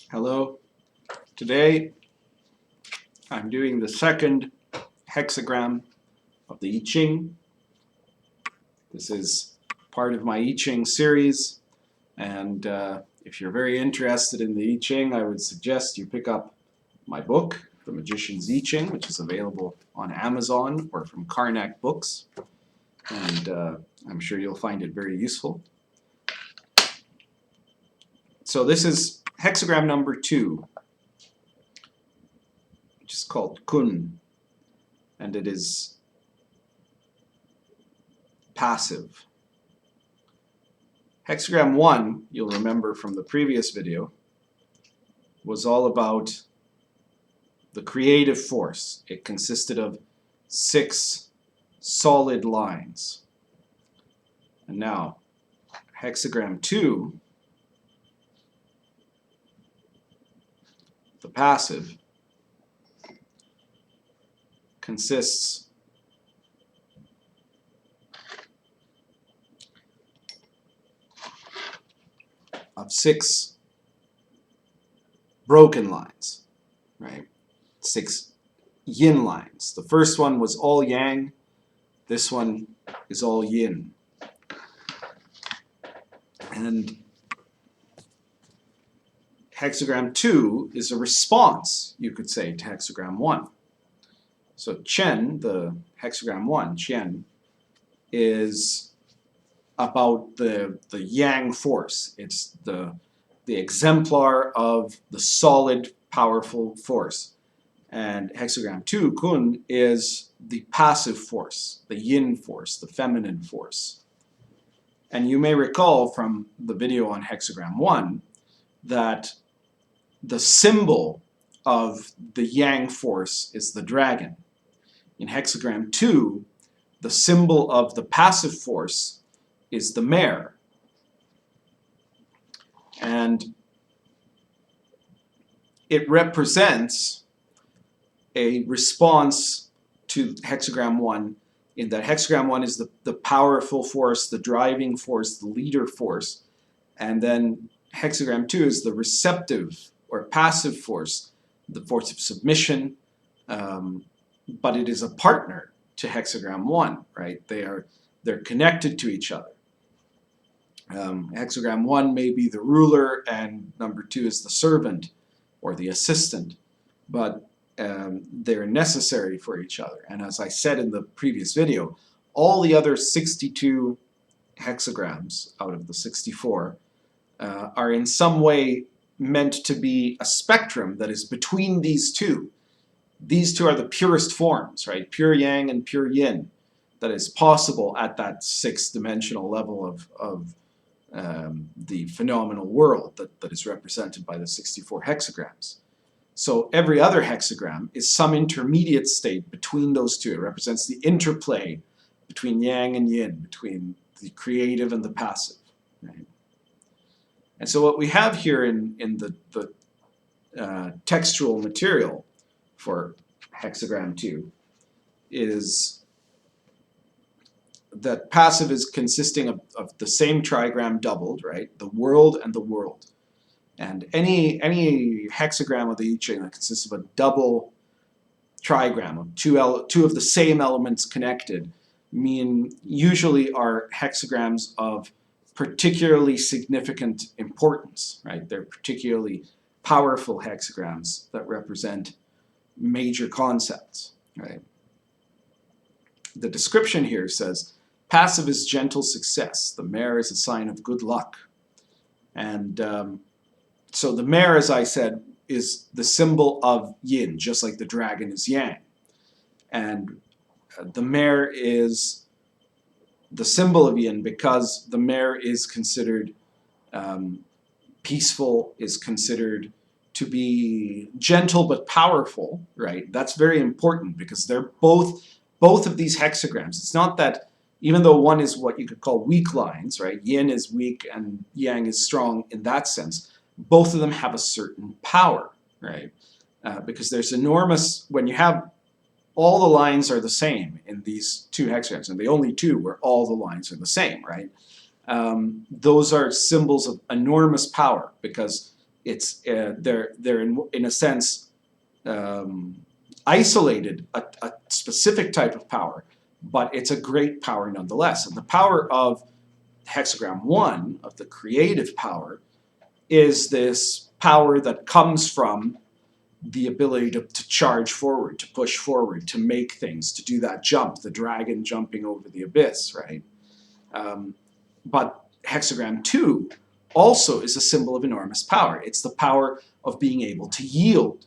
Hello. Today I'm doing the second hexagram of the I Ching. This is part of my I Ching series, and if you're very interested in the I Ching, I would suggest you pick up my book, The Magician's I Ching, which is available on Amazon or from Karnak Books, and I'm sure you'll find it very useful. So this is hexagram number 2, which is called Kun, and it is passive. Hexagram 1, you'll remember from the previous video, was all about the creative force. It consisted of 6 solid lines. And now, hexagram 2, the passive, consists of 6 broken lines, right? 6 yin lines. The first one was all yang. This one is all yin. And hexagram 2 is a response, you could say, to hexagram 1. So Chen, the hexagram 1, Chen, is about the yang force. It's the exemplar of the solid, powerful force. And hexagram 2, Kun, is the passive force, the yin force, the feminine force. And you may recall from the video on hexagram 1 that the symbol of the yang force is the dragon. In hexagram 2, the symbol of the passive force is the mare. And it represents a response to hexagram 1, in that hexagram 1 is the powerful force, the driving force, the leader force. And then hexagram 2 is the receptive or passive force, the force of submission, but it is a partner to hexagram 1, right? They're connected to each other. Hexagram 1 may be the ruler, and number 2 is the servant or the assistant, but they're necessary for each other. And as I said in the previous video, all the other 62 hexagrams out of the 64 are in some way meant to be a spectrum that is between these two. These two are the purest forms, right? Pure yang and pure yin, that is possible at that 6-dimensional level of the phenomenal world that is represented by the 64 hexagrams. So every other hexagram is some intermediate state between those two. It represents the interplay between yang and yin, between the creative and the passive, right? And so what we have here in the textual material for hexagram 2 is that passive is consisting of the same trigram doubled, right? The world and the world. And any hexagram of the I Ching that consists of a double trigram of two of the same elements connected usually are hexagrams of particularly significant importance, right? They're particularly powerful hexagrams that represent major concepts, right? The description here says, passive is gentle success. The mare is a sign of good luck. And so the mare, as I said, is the symbol of yin, just like the dragon is yang. And the mare is the symbol of yin because the mare is considered peaceful, is considered to be gentle but powerful, right? That's very important because they're both of these hexagrams. It's not that, even though one is what you could call weak lines, right? Yin is weak and yang is strong in that sense. Both of them have a certain power, right? Because there's enormous, when you have all the lines are the same in these 2 hexagrams, and the only 2 where all the lines are the same, right? Those are symbols of enormous power because It's they're in a sense isolated, a specific type of power, but it's a great power nonetheless. And the power of hexagram 1, of the creative power, is this power that comes from the ability to charge forward, to push forward, to make things, to do that jump, the dragon jumping over the abyss, right? But hexagram 2 also is a symbol of enormous power. It's the power of being able to yield,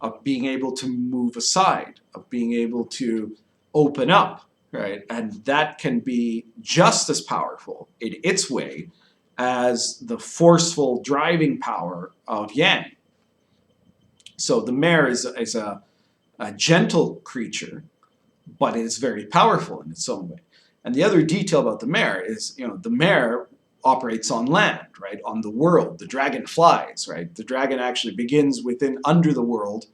of being able to move aside, of being able to open up, right? And that can be just as powerful in its way as the forceful driving power of yang. So the mare is a gentle creature, but it is very powerful in its own way. And the other detail about the mare is, the mare operates on land, right? On the world. The dragon flies, right? The dragon actually begins under the world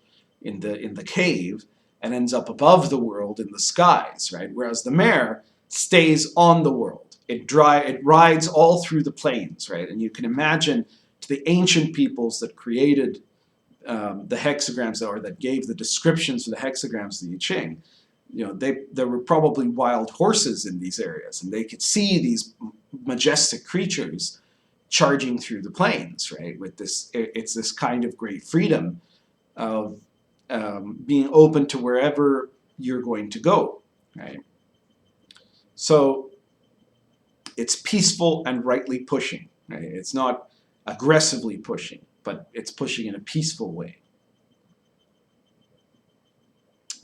in the cave and ends up above the world in the skies, right? Whereas the mare stays on the world. It rides all through the plains, right? And you can imagine, to the ancient peoples that created the hexagrams, or that gave the descriptions for the hexagrams of the I Ching, there were probably wild horses in these areas, and they could see these majestic creatures charging through the plains, right? With it's this kind of great freedom of being open to wherever you're going to go, right? So it's peaceful and rightly pushing, right? It's not aggressively pushing, but it's pushing in a peaceful way.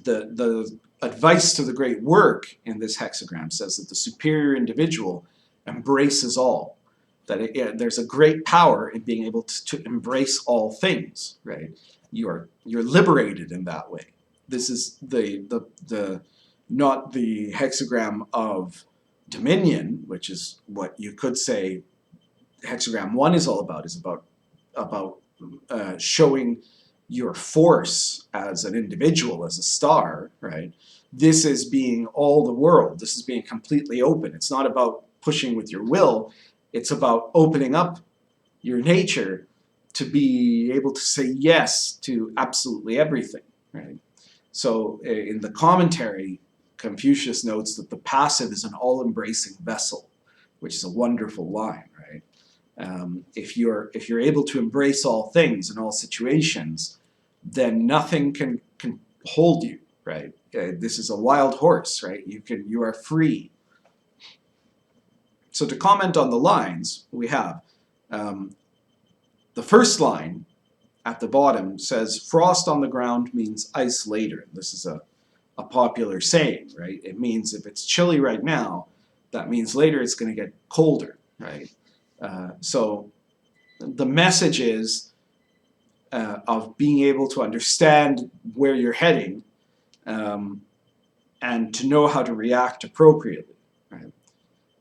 The advice to the great work in this hexagram says that the superior individual embraces all, that there's a great power in being able to embrace all things, right? You're liberated in that way. This is not the hexagram of dominion, which is what you could say hexagram 1 is all about, is about showing your force as an individual, as a star, right? This is being all the world. This is being completely open. It's not about pushing with your will. It's about opening up your nature to be able to say yes to absolutely everything, right? So in the commentary, Confucius notes that the passive is an all-embracing vessel, which is a wonderful line, right? If you're able to embrace all things in all situations, then nothing can hold you, right? This is a wild horse, right? You are free. So to comment on the lines, we have the first line at the bottom says, "Frost on the ground means ice later." This is a popular saying, right? It means if it's chilly right now, that means later it's going to get colder, right? So the message is of being able to understand where you're heading and to know how to react appropriately, right?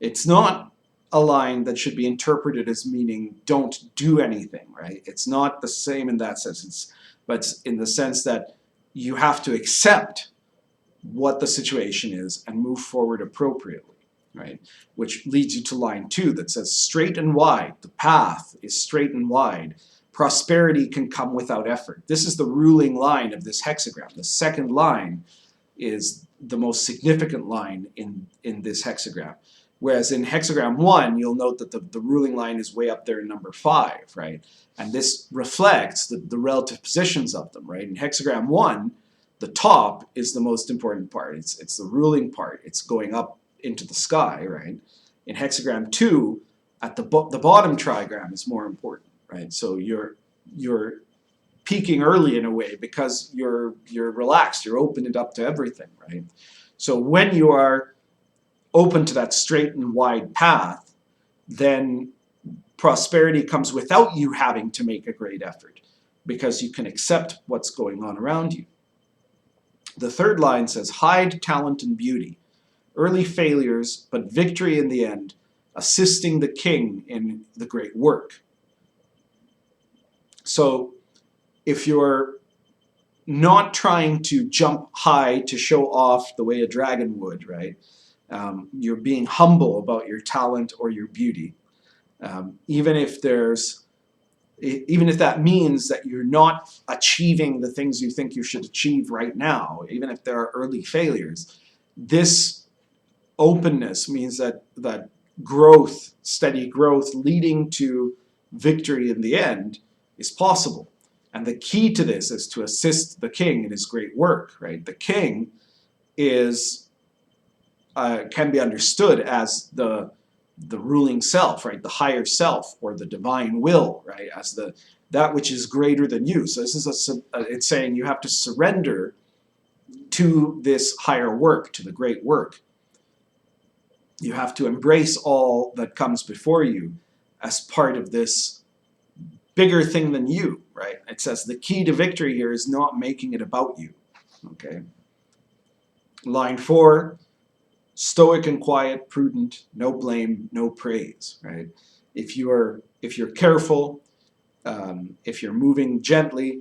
It's not a line that should be interpreted as meaning don't do anything, right? It's not the same in that sense, but it's in the sense that you have to accept what the situation is and move forward appropriately, right? Which leads you to line 2 that says, "Straight and wide, the path is straight and wide. Prosperity can come without effort." This is the ruling line of this hexagram. The second line is the most significant line in this hexagram. Whereas in hexagram 1, you'll note that the ruling line is way up there in number 5, right? And this reflects the relative positions of them, right? In hexagram 1, the top is the most important part. It's the ruling part. It's going up into the sky, right? In hexagram 2, at the bottom trigram is more important, right? So you're peaking early in a way because you're relaxed. You're opened up to everything, right? So when you are open to that straight and wide path, then prosperity comes without you having to make a great effort because you can accept what's going on around you. The third line says, "Hide talent and beauty, early failures, but victory in the end, assisting the king in the great work." So if you're not trying to jump high to show off the way a dragon would, right? You're being humble about your talent or your beauty. Even if there's even if that means that you're not achieving the things you think you should achieve right now, even if there are early failures, this openness means that growth, steady growth leading to victory in the end is possible. And the key to this is to assist the king in his great work, right? The king is can be understood as the ruling self, right? The higher self, or the divine will, right? As that which is greater than you. So this is it's saying you have to surrender to this higher work, to the great work. You have to embrace all that comes before you as part of this bigger thing than you, right? It says the key to victory here is not making it about you, okay? Line 4, stoic and quiet, prudent, no blame, no praise, right? If you're careful, if you're moving gently,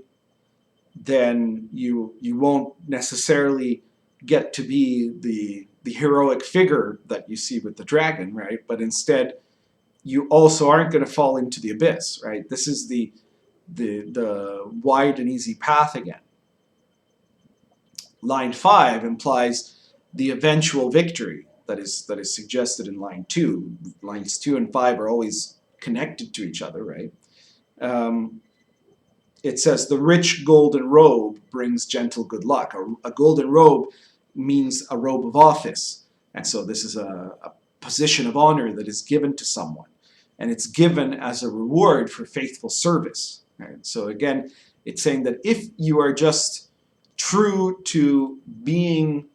then you won't necessarily get to be the heroic figure that you see with the dragon, right? But instead, you also aren't going to fall into the abyss, right? This is the wide and easy path again. Line 5 implies the eventual victory that is suggested in line 2. Lines 2 and 5 are always connected to each other, right? It says the rich golden robe brings gentle good luck. A golden robe means a robe of office. And so this is a position of honor that is given to someone. And it's given as a reward for faithful service. Right? So again, it's saying that if you are just true to being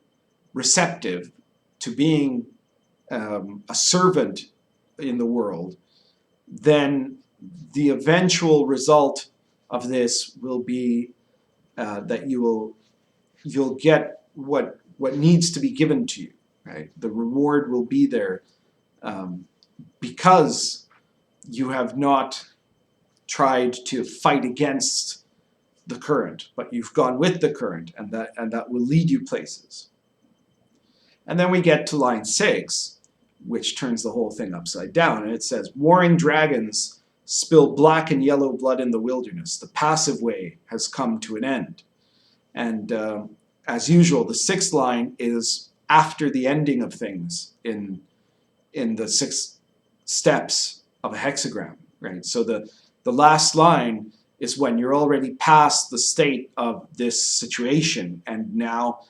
receptive, to being a servant in the world, then the eventual result of this will be that you'll get what needs to be given to you, right? The reward will be there because you have not tried to fight against the current, but you've gone with the current, and that will lead you places. And then we get to line 6, which turns the whole thing upside down, and it says, warring dragons spill black and yellow blood in the wilderness. The passive way has come to an end. And as usual, the 6th line is after the ending of things in the 6 steps of a hexagram, right? So the last line is when you're already past the state of this situation, and now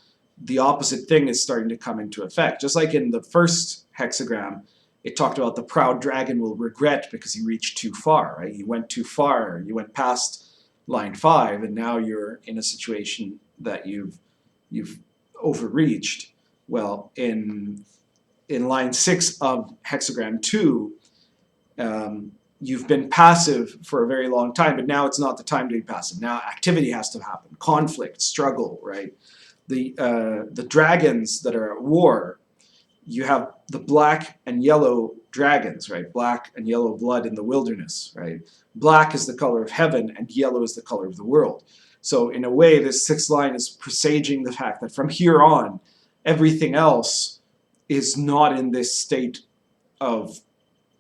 the opposite thing is starting to come into effect. Just like in the first hexagram, it talked about the proud dragon will regret because he reached too far, right? You went too far, you went past line 5, and now you're in a situation that you've overreached. Well, in line 6 of hexagram 2, you've been passive for a very long time, but now it's not the time to be passive. Now activity has to happen, conflict, struggle, right? The dragons that are at war, you have the black and yellow dragons, right? Black and yellow blood in the wilderness, right? Black is the color of heaven and yellow is the color of the world. So in a way, this 6th line is presaging the fact that from here on, everything else is not in this state of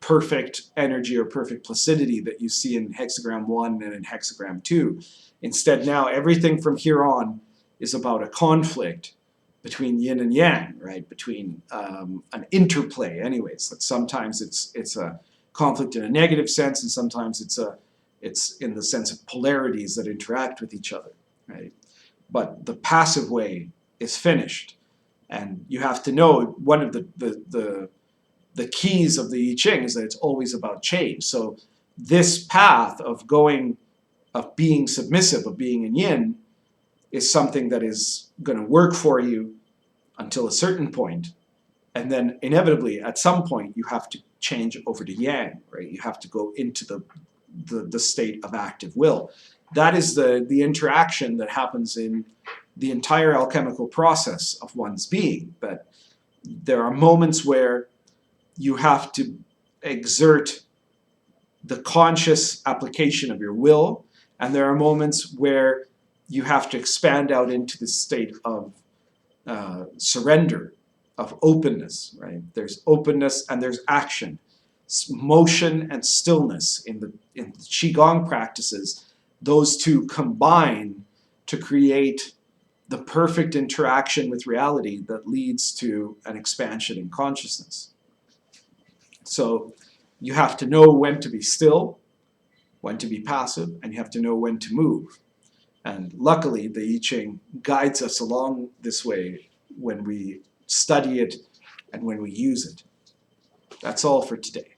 perfect energy or perfect placidity that you see in hexagram 1 and in hexagram 2. Instead, now everything from here on is about a conflict between yin and yang, right? Between an interplay, anyways. That sometimes it's a conflict in a negative sense, and sometimes it's in the sense of polarities that interact with each other, right? But the passive way is finished, and you have to know one of the keys of the I Ching is that it's always about change. So this path of being submissive, of being in yin, is something that is going to work for you until a certain point, and then inevitably at some point you have to change over to yang, right? You have to go into the state of active will. That is the interaction that happens in the entire alchemical process of one's being. But there are moments where you have to exert the conscious application of your will, and there are moments where you have to expand out into the state of surrender, of openness, right? There's openness and there's action. motion and stillness. In the Qigong practices, those two combine to create the perfect interaction with reality that leads to an expansion in consciousness. So you have to know when to be still, when to be passive, and you have to know when to move. And luckily, the I Ching guides us along this way when we study it and when we use it. That's all for today.